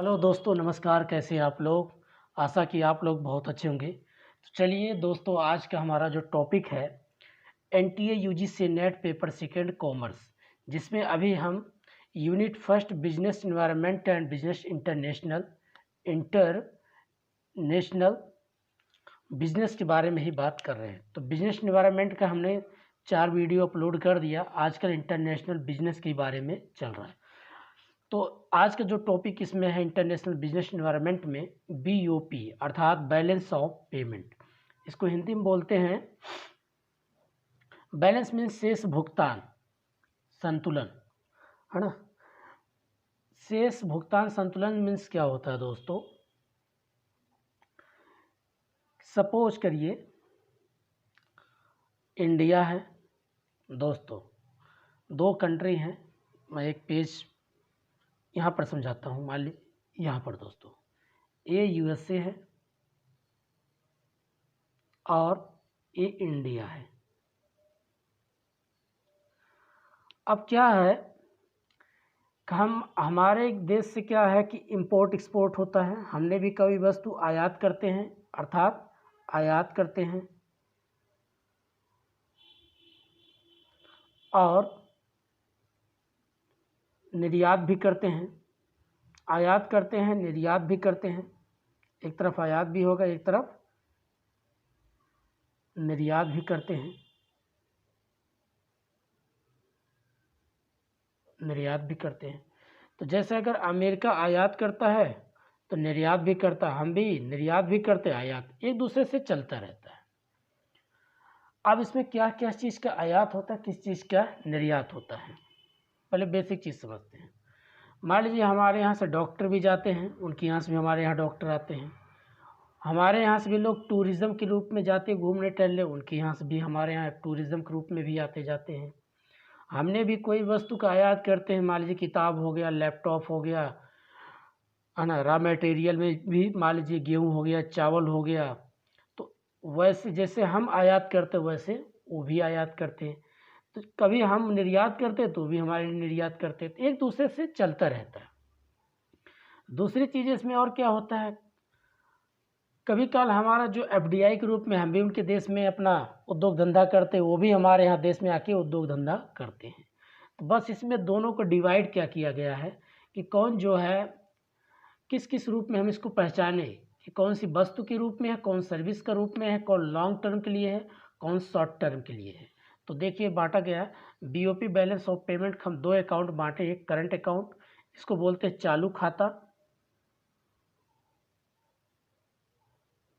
Hello दोस्तों, नमस्कार। कैसे हैं आप लोग? आशा कि आप लोग बहुत अच्छे होंगे। तो चलिए दोस्तों, आज का हमारा जो टॉपिक है NTA UGC net paper second commerce, जिसमें अभी हम unit first business environment and business international business के बारे में ही बात कर रहे हैं। तो बिजनेस एनवायरनमेंट का हमने 4 वीडियो अपलोड कर दिया। आजकल इंटरनेशनल बिजनेस के बारे में चल रहा है। तो आज का जो टॉपिक इसमें है इंटरनेशनल बिजनेस एनवायरनमेंट में बीओपी अर्थात बैलेंस ऑफ पेमेंट। इसको हिंदी में बोलते हैं बैलेंस मीन्स शेष भुगतान संतुलन, है ना। शेष भुगतान संतुलन मीन्स क्या होता है दोस्तों? सपोज करिए इंडिया है दोस्तों, 2 कंट्री हैं। मैं एक पेज यहाँ पर समझाता हूँ। मान लीजिए यहाँ पर दोस्तों ए यूएसए है और ए इंडिया है। अब क्या है कि हमारे देश से क्या है कि इंपोर्ट एक्सपोर्ट होता है। हमने भी कभी वस्तु आयात करते हैं अर्थात आयात करते हैं और निर्यात भी करते हैं। आयात करते हैं, निर्यात भी करते हैं। एक तरफ आयात भी होगा, एक तरफ निर्यात भी करते हैं, निर्यात भी करते हैं। तो जैसे अगर अमेरिका आयात करता है तो निर्यात भी करता है, हम भी निर्यात भी करते हैं, आयात एक दूसरे से चलता रहता है। अब इसमें क्या क्या चीज़ का आयात होता है, किस चीज़ का निर्यात होता है, पहले बेसिक चीज़ समझते हैं। मान लीजिए हमारे यहाँ से डॉक्टर भी जाते हैं, उनके यहाँ से भी हमारे यहाँ डॉक्टर आते हैं। हमारे यहाँ से भी लोग टूरिज़्म के रूप में जाते घूमने टहलने, उनके यहाँ से भी हमारे यहाँ टूरिज़्म के रूप में भी आते जाते हैं। हमने भी कोई वस्तु का आयात करते हैं, मान लीजिए किताब हो गया, लैपटॉप हो गया, है ना। रॉ मटेरियल में भी मान लीजिए गेहूँ हो गया, चावल हो गया। तो वैसे जैसे हम आयात करते वैसे वो भी आयात करते हैं। तो कभी हम निर्यात करते तो भी हमारे निर्यात करते, तो एक दूसरे से चलता रहता है। दूसरी चीज़ इसमें और क्या होता है, कभी कल हमारा जो एफडीआई के रूप में हम भी उनके देश में अपना उद्योग धंधा करते हैं, वो भी हमारे यहाँ देश में आके उद्योग धंधा करते हैं। तो बस इसमें दोनों को डिवाइड क्या किया गया है कि कौन जो है किस किस रूप में हम इसको पहचाने कि कौन सी वस्तु के रूप में है, कौन सर्विस का रूप में है, कौन लॉन्ग टर्म के लिए है, कौन शॉर्ट टर्म के लिए है। तो देखिए बांटा गया है बीओपी बैलेंस ऑफ पेमेंट। हम 2 अकाउंट बांटे, एक करंट अकाउंट, इसको बोलते हैं चालू खाता,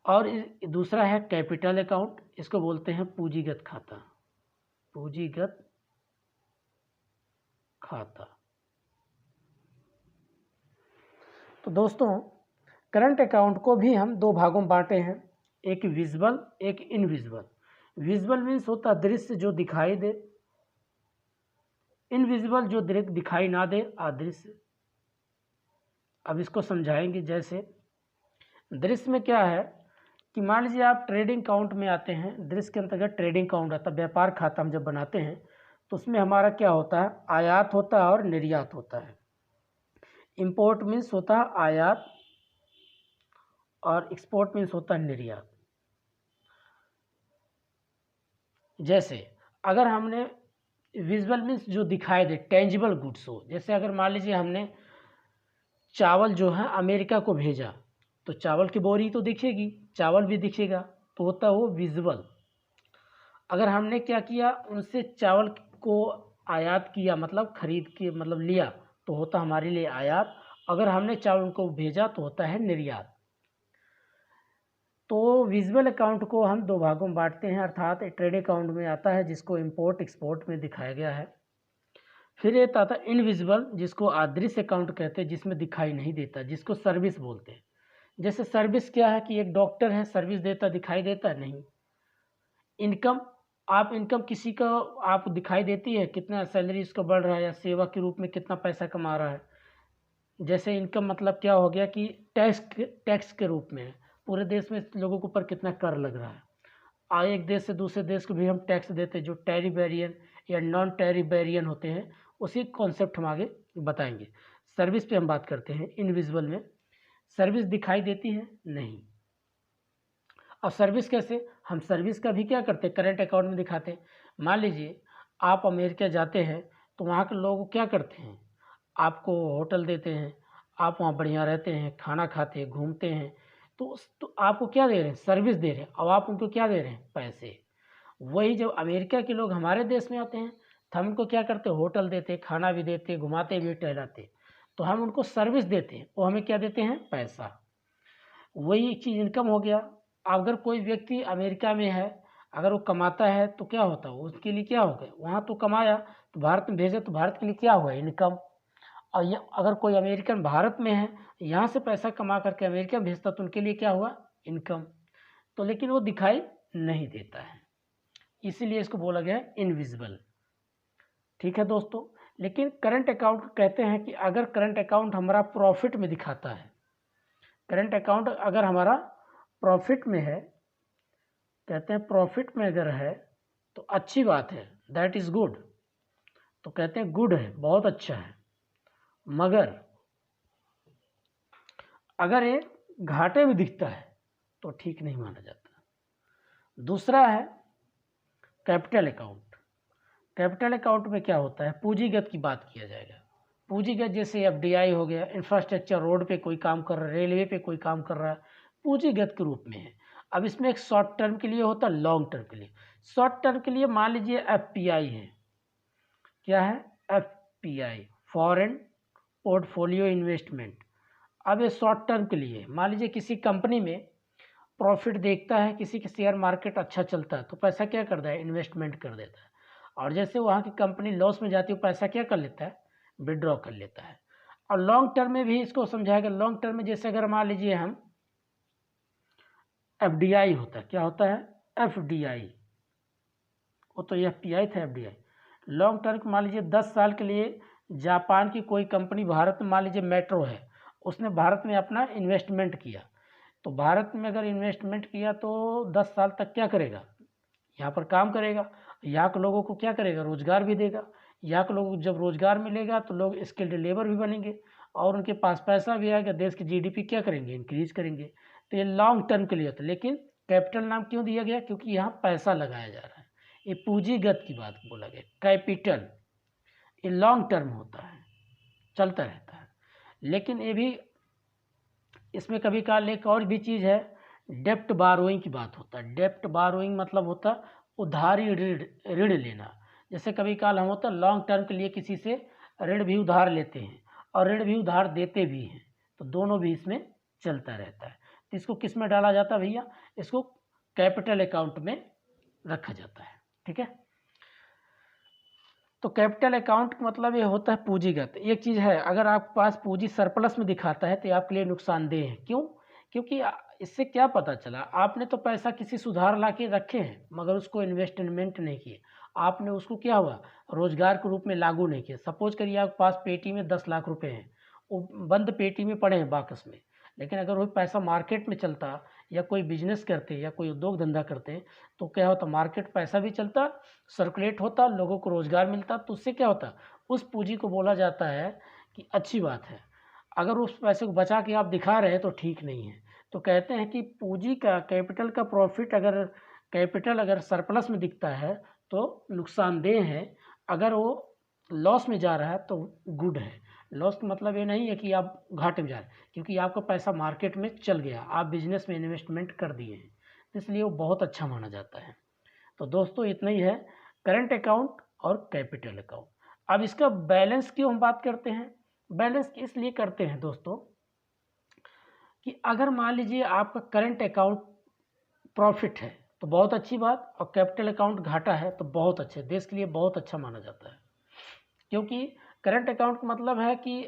और दूसरा है कैपिटल अकाउंट, इसको बोलते हैं पूंजीगत खाता, पूंजीगत खाता। तो दोस्तों करंट अकाउंट को भी हम 2 भागों में बांटे हैं, एक विजुअल एक इनविजुअल। विजुअल मीन्स होता है दृश्य जो दिखाई दे, इनविजिबल जो दिखाई ना दे, अदृश्य। अब इसको समझाएंगे। जैसे दृश्य में क्या है कि मान लीजिए आप ट्रेडिंग अकाउंट में आते हैं, दृश्य के अंतर्गत ट्रेडिंग अकाउंट आता है। व्यापार खाता हम जब बनाते हैं तो उसमें हमारा क्या होता है, आयात होता है और निर्यात होता है। इंपोर्ट मीन्स होता है आयात और एक्सपोर्ट मीन्स होता है निर्यात। जैसे अगर हमने विजुअल मीन्स जो दिखाई दे, टेंजिबल गुड्स हो, जैसे अगर मान लीजिए हमने चावल जो है अमेरिका को भेजा तो चावल की बोरी तो दिखेगी, चावल भी दिखेगा, तो होता है वो विजुअल। अगर हमने क्या किया, उनसे चावल को आयात किया, मतलब खरीद के मतलब लिया, तो होता हमारे लिए आयात। अगर हमने चावल को भेजा तो होता है निर्यात। तो विजुअल अकाउंट को हम 2 भागों में बांटते हैं, अर्थात ट्रेड अकाउंट में आता है जिसको इंपोर्ट एक्सपोर्ट में दिखाया गया है। फिर एक आता है इनविजिबल जिसको अदृश्य अकाउंट कहते हैं, जिसमें दिखाई नहीं देता, जिसको सर्विस बोलते हैं। जैसे सर्विस क्या है कि एक डॉक्टर है, सर्विस देता, दिखाई देता नहीं। इनकम, आप इनकम किसी का आप दिखाई देती है, कितना सैलरी इसका बढ़ रहा है या सेवा के रूप में कितना पैसा कमा रहा है। जैसे इनकम मतलब क्या हो गया कि टैक्स के रूप में है, पूरे देश में लोगों के ऊपर कितना कर लग रहा है। एक देश से दूसरे देश को भी हम टैक्स देते हैं, जो टैरिफेरियन या नॉन टैरिफेरियन होते हैं, उसी कॉन्सेप्ट हम आगे बताएंगे। सर्विस पे हम बात करते हैं। इनविजिबल में सर्विस दिखाई देती है नहीं। और सर्विस कैसे, हम सर्विस का भी क्या करते हैं, करंट अकाउंट में दिखाते हैं। मान लीजिए आप अमेरिका जाते हैं तो वहाँ के लोग क्या करते हैं, आपको होटल देते हैं, आप वहाँ बढ़िया रहते हैं, खाना खाते हैं, घूमते हैं, तो आपको क्या दे रहे हैं, सर्विस दे रहे हैं, और आप उनको क्या दे रहे हैं, पैसे। वही जब अमेरिका के लोग हमारे देश में आते हैं तो हम उनको क्या करते हैं, होटल देते, खाना भी देते, घुमाते भी, टहलाते, तो हम उनको सर्विस देते हैं, वो हमें क्या देते हैं, पैसा। वही चीज़ इनकम हो गया। अगर कोई व्यक्ति अमेरिका में है, अगर वो कमाता है तो क्या होता है, उसके लिए क्या हो गया, वहाँ तो कमाया तो भारत में भेजे तो भारत के लिए क्या हुआ, इनकम। और ये अगर कोई अमेरिकन भारत में है, यहाँ से पैसा कमा करके अमेरिका भेजता तो उनके लिए क्या हुआ, इनकम। तो लेकिन वो दिखाई नहीं देता है, इसीलिए इसको बोला गया है इनविजिबल। ठीक है दोस्तों। लेकिन करंट अकाउंट कहते हैं कि अगर करंट अकाउंट हमारा प्रॉफिट में दिखाता है, करंट अकाउंट अगर हमारा प्रॉफिट में है, कहते हैं प्रॉफिट में अगर है तो अच्छी बात है, दैट इज़ गुड, तो कहते हैं गुड है, बहुत अच्छा है। मगर अगर ये घाटे में दिखता है तो ठीक नहीं माना जाता। दूसरा है कैपिटल अकाउंट। कैपिटल अकाउंट में क्या होता है, पूंजीगत की बात किया जाएगा। पूंजीगत जैसे एफडीआई हो गया, इंफ्रास्ट्रक्चर, रोड पे कोई काम कर रहा है, रेलवे पे कोई काम कर रहा है, पूंजीगत के रूप में है। अब इसमें एक शॉर्ट टर्म के लिए होता है, लॉन्ग टर्म के लिए। शॉर्ट टर्म के लिए मान लीजिए एफपीआई है, क्या है, एफपीआई, फॉरेन पोर्टफोलियो इन्वेस्टमेंट। अब ये शॉर्ट टर्म के लिए, मान लीजिए किसी कंपनी में प्रॉफिट देखता है, किसी के शेयर मार्केट अच्छा चलता है तो पैसा क्या करता है, इन्वेस्टमेंट कर देता है। और जैसे वहाँ की कंपनी लॉस में जाती है, पैसा क्या कर लेता है, विड्रॉ कर लेता है। और लॉन्ग टर्म में भी इसको समझाएगा। लॉन्ग टर्म में जैसे अगर मान लीजिए हम एफडीआई होता है, क्या होता है, एफडीआई, वो तो एफपीआई था, एफडीआई। लॉन्ग टर्म मान लीजिए 10 साल के लिए जापान की कोई कंपनी भारत में, मान लीजिए मेट्रो है, उसने भारत में अपना इन्वेस्टमेंट किया, तो भारत में अगर इन्वेस्टमेंट किया तो 10 साल तक क्या करेगा, यहाँ पर काम करेगा, यहाँ के लोगों को क्या करेगा, रोजगार भी देगा। यहाँ के लोगों को जब रोजगार मिलेगा तो लोग स्किल्ड लेबर भी बनेंगे और उनके पास पैसा भी आएगा, देश की जीडीपी क्या करेंगे, इंक्रीज करेंगे। तो ये लॉन्ग टर्म के लिए होता है। लेकिन कैपिटल नाम क्यों दिया गया, क्योंकि यहाँ पैसा लगाया जा रहा है, ये पूंजीगत की बात बोला गया। कैपिटल ये लॉन्ग टर्म होता है, चलता रहता है। लेकिन ये भी इसमें कभी काल एक और भी चीज़ है, डेप्ट बारोइंग की बात होता है। डेप्ट बारोइंग मतलब होता है उधारी ऋण लेना। जैसे कभी काल हम होता है लॉन्ग टर्म के लिए किसी से ऋण भी उधार लेते हैं और ऋण भी उधार देते भी हैं, तो दोनों भी इसमें चलता रहता है। तो इसको किस में डाला जाता है भैया, इसको कैपिटल अकाउंट में रखा जाता है। ठीक है, तो कैपिटल अकाउंट का मतलब ये होता है पूंजीगत। एक चीज़ है, अगर आपके पास पूंजी सरप्लस में दिखाता है तो ये आपके लिए नुकसानदेह है। क्यों, क्योंकि इससे क्या पता चला, आपने तो पैसा किसी से उधार ला के रखे हैं मगर उसको इन्वेस्टमेंट नहीं किए, आपने उसको क्या हुआ, रोजगार के रूप में लागू नहीं किया। सपोज करिए आपके पास पेटी में 10 लाख रुपए हैं, वो बंद पेटी में पड़े हैं बाकस में, लेकिन अगर वो पैसा मार्केट में चलता या कोई बिजनेस करते या कोई उद्योग धंधा करते तो क्या होता, मार्केट पैसा भी चलता, सर्कुलेट होता, लोगों को रोजगार मिलता, तो उससे क्या होता, उस पूंजी को बोला जाता है कि अच्छी बात है। अगर उस पैसे को बचा के आप दिखा रहे हैं तो ठीक नहीं है। तो कहते हैं कि पूंजी का, कैपिटल का प्रॉफिट, अगर कैपिटल अगर सरप्लस में दिखता है तो नुकसानदेह है, अगर वो लॉस में जा रहा है तो गुड है। लॉस का मतलब ये नहीं है कि आप घाटे में जा रहे हैं, क्योंकि आपका पैसा मार्केट में चल गया, आप बिजनेस में इन्वेस्टमेंट कर दिए हैं, इसलिए वो बहुत अच्छा माना जाता है। तो दोस्तों इतना ही है करंट अकाउंट और कैपिटल अकाउंट। अब इसका बैलेंस क्यों हम बात करते हैं, बैलेंस इसलिए करते हैं दोस्तों कि अगर मान लीजिए आपका करंट अकाउंट प्रॉफिट है तो बहुत अच्छी बात, और कैपिटल अकाउंट घाटा है तो बहुत अच्छे, देश के लिए बहुत अच्छा माना जाता है। क्योंकि करंट अकाउंट का मतलब है कि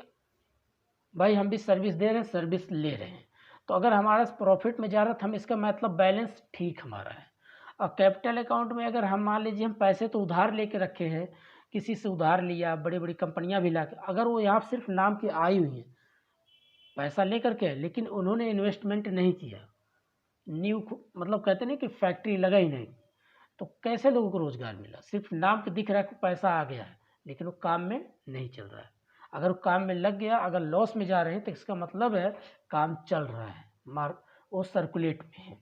भाई हम भी सर्विस दे रहे हैं, सर्विस ले रहे हैं, तो अगर हमारा प्रॉफिट में जा रहा है तो हम इसका मतलब बैलेंस ठीक हमारा है। और कैपिटल अकाउंट में अगर हम मान लीजिए हम पैसे तो उधार लेके रखे हैं, किसी से उधार लिया, बड़ी बड़ी कंपनियां भी ला के, अगर वो यहाँ सिर्फ नाम की आई हुई हैं, पैसा लेकर के, लेकिन उन्होंने इन्वेस्टमेंट नहीं किया, न्यू मतलब कहते नहीं कि फैक्ट्री लगा ही नहीं, तो कैसे लोगों को रोजगार मिला, सिर्फ नाम पे दिख रहा है कि पैसा आ गया है लेकिन वो काम में नहीं चल रहा है। अगर काम में लग गया, अगर लॉस में जा रहे हैं तो इसका मतलब है काम चल रहा है, वो सर्कुलेट में है।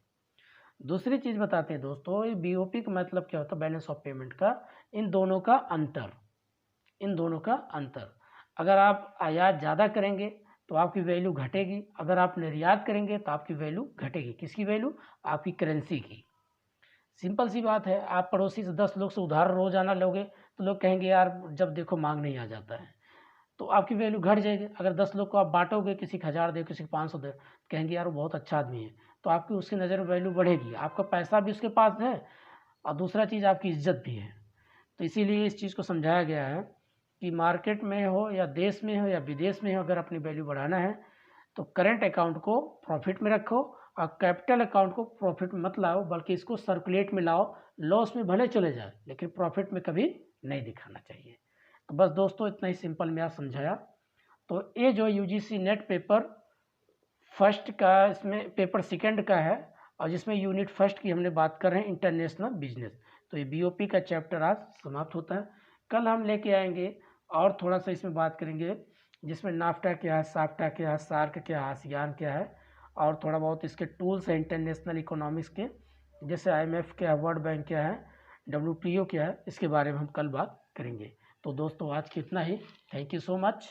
दूसरी चीज़ बताते हैं दोस्तों, ये BOP का मतलब क्या होता है, बैलेंस ऑफ पेमेंट का, इन दोनों का अंतर। अगर आप आयात ज़्यादा करेंगे तो आपकी वैल्यू घटेगी, अगर आप निर्यात करेंगे तो आपकी वैल्यू घटेगी। किसकी वैल्यू? आपकी करेंसी की। सिंपल सी बात है, आप पड़ोसी से 10 लोग से उधार रोजाना लोगे तो लोग कहेंगे यार जब देखो मांग नहीं आ जाता है, तो आपकी वैल्यू घट जाएगी। अगर 10 लोग को आप बांटोगे, किसी को 1000 दे, किसी को 500 दे, कहेंगे यार वो बहुत अच्छा आदमी है, तो आपकी उसकी नज़र में वैल्यू बढ़ेगी, आपका पैसा भी उसके पास है और दूसरा चीज़ आपकी इज्जत भी है। तो इसीलिए इस चीज़ को समझाया गया है कि मार्केट में हो या देश में हो या विदेश में हो, अगर अपनी वैल्यू बढ़ाना है तो करेंट अकाउंट को प्रॉफिट में रखो और कैपिटल अकाउंट को प्रॉफिट में मत लाओ, बल्कि इसको सर्कुलेट में लाओ। लॉस में भले चले जाए लेकिन प्रॉफिट में कभी नहीं दिखाना चाहिए। तो बस दोस्तों इतना ही सिंपल मैं आज समझाया। तो ये जो UGC नेट पेपर फर्स्ट का, इसमें पेपर सेकंड का है और जिसमें यूनिट फर्स्ट की हमने बात कर रहे हैं, इंटरनेशनल बिजनेस। तो ये BOP का चैप्टर आज समाप्त होता है। कल हम लेके आएंगे और थोड़ा सा इसमें बात करेंगे जिसमें नाफ्टा क्या है, साफ्टा क्या है, सार्क क्या है, आसियान क्या है, और थोड़ा बहुत इसके टूल्स हैं इंटरनेशनल इकोनॉमिक्स के, जैसे IMF क्या है, वर्ल्ड बैंक क्या है, WTO क्या है, इसके बारे में हम कल बात करेंगे। तो दोस्तों आज की इतना ही। Thank you so much.